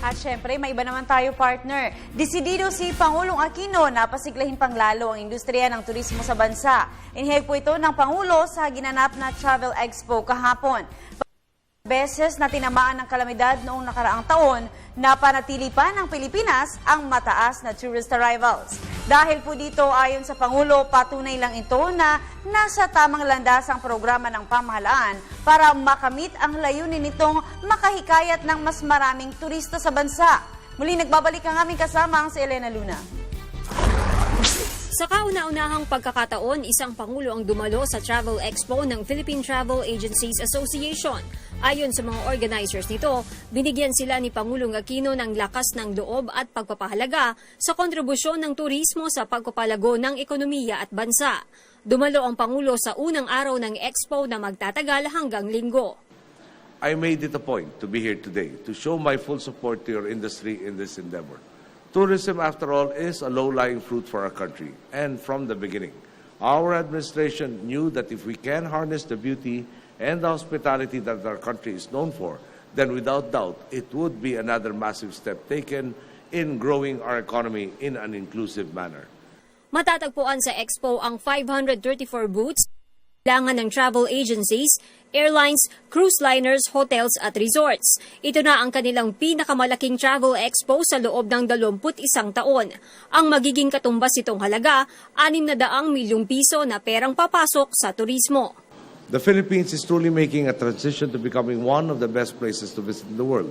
At syempre, may iba naman tayo, partner. Desidido si Pangulong Aquino na pasiglahin pang lalo ang industriya ng turismo sa bansa. Inihayag po ito ng Pangulo sa ginanap na Travel Expo kahapon. Beses na tinamaan ng kalamidad noong nakaraang taon, napanatili pa ng Pilipinas ang mataas na tourist arrivals. Dahil po dito, ayon sa Pangulo, patunay lang ito na nasa tamang landas ang programa ng pamahalaan para makamit ang layunin nitong makahikayat ng mas maraming turista sa bansa. Muli nagbabalik ang aming kasama, si Elena Luna. Sa kauna-unahang pagkakataon, isang Pangulo ang dumalo sa Travel Expo ng Philippine Travel Agencies Association. Ayon sa mga organizers nito, binigyan sila ni Pangulong Aquino ng lakas ng loob at pagpapahalaga sa kontribusyon ng turismo sa pagpapalago ng ekonomiya at bansa. Dumalo ang Pangulo sa unang araw ng Expo na magtatagal hanggang Linggo. I made it a point to be here today to show my full support to your industry in this endeavor. Tourism, after all, is a low-lying fruit for our country, and from the beginning, our administration knew that if we can harness the beauty and the hospitality that our country is known for, then without doubt, it would be another massive step taken in growing our economy in an inclusive manner. Matatagpuan sa Expo ang 534 booths, kailangan ng travel agencies, airlines, cruise liners, hotels at resorts. Ito na ang kanilang pinakamalaking travel expo sa loob ng 21 taon. Ang magiging katumbas itong halaga, 600 milyong piso na perang papasok sa turismo. The Philippines is truly making a transition to becoming one of the best places to visit in the world.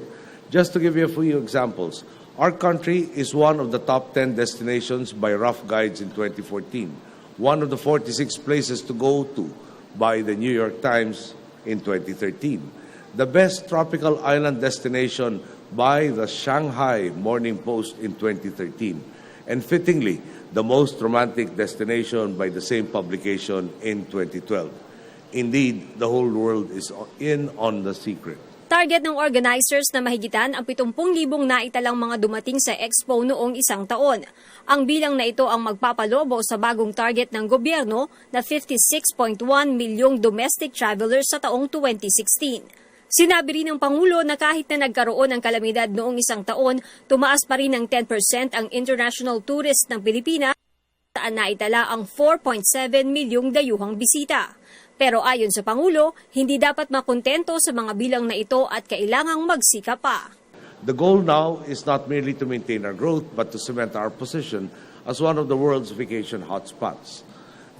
Just to give you a few examples, our country is one of the top 10 destinations by Rough Guides in 2014, one of the 46 places to go to by the New York Times in 2013, the best tropical island destination by the Shanghai Morning Post in 2013, and fittingly, the most romantic destination by the same publication in 2012. Indeed, the whole world is in on the secret. Target ng organizers na mahigitan ang 70,000 naitalang mga dumating sa Expo noong isang taon. Ang bilang na ito ang magpapalobo sa bagong target ng gobyerno na 56.1 milyong domestic travelers sa taong 2016. Sinabi rin ng Pangulo na kahit na nagkaroon ng kalamidad noong isang taon, tumaas pa rin ng 10% ang international tourist ng Pilipinas, saan naitala ang 4.7 milyong dayuhang bisita. Pero ayon sa Pangulo, hindi dapat makontento sa mga bilang na ito at kailangang magsika pa. The goal now is not merely to maintain our growth, but to cement our position as one of the world's vacation hotspots.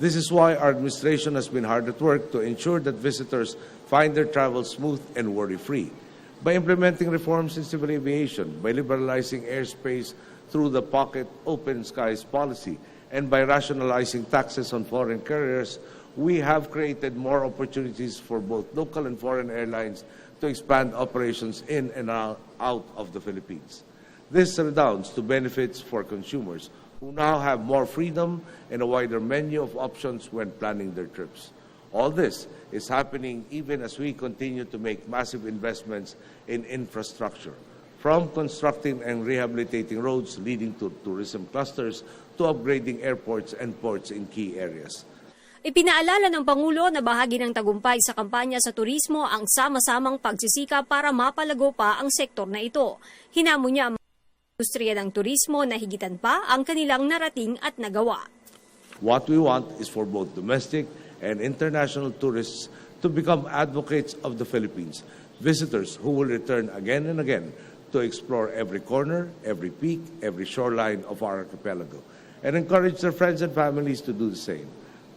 This is why our administration has been hard at work to ensure that visitors find their travel smooth and worry-free. By implementing reforms in civil aviation, by liberalizing airspace through the pocket open skies policy, and by rationalizing taxes on foreign carriers, we have created more opportunities for both local and foreign airlines to expand operations in and out of the Philippines. This redounds to benefits for consumers who now have more freedom and a wider menu of options when planning their trips. All this is happening even as we continue to make massive investments in infrastructure, from constructing and rehabilitating roads leading to tourism clusters to upgrading airports and ports in key areas. Ipinaalala ng Pangulo na bahagi ng tagumpay sa kampanya sa turismo ang sama-samang pagsisika para mapalago pa ang sektor na ito. Hinamon niya ang industriya ng turismo na higitan pa ang kanilang narating at nagawa. What we want is for both domestic and international tourists to become advocates of the Philippines, visitors who will return again and again to explore every corner, every peak, every shoreline of our archipelago, and encourage their friends and families to do the same.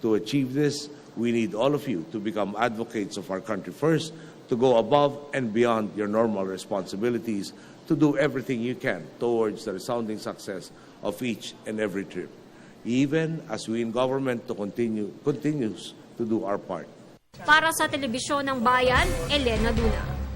To achieve this, we need all of you to become advocates of our country first, to go above and beyond your normal responsibilities, to do everything you can towards the resounding success of each and every trip, even as we in government continues to do our part. Para sa Telebisyon ng Bayan, Elena Luna.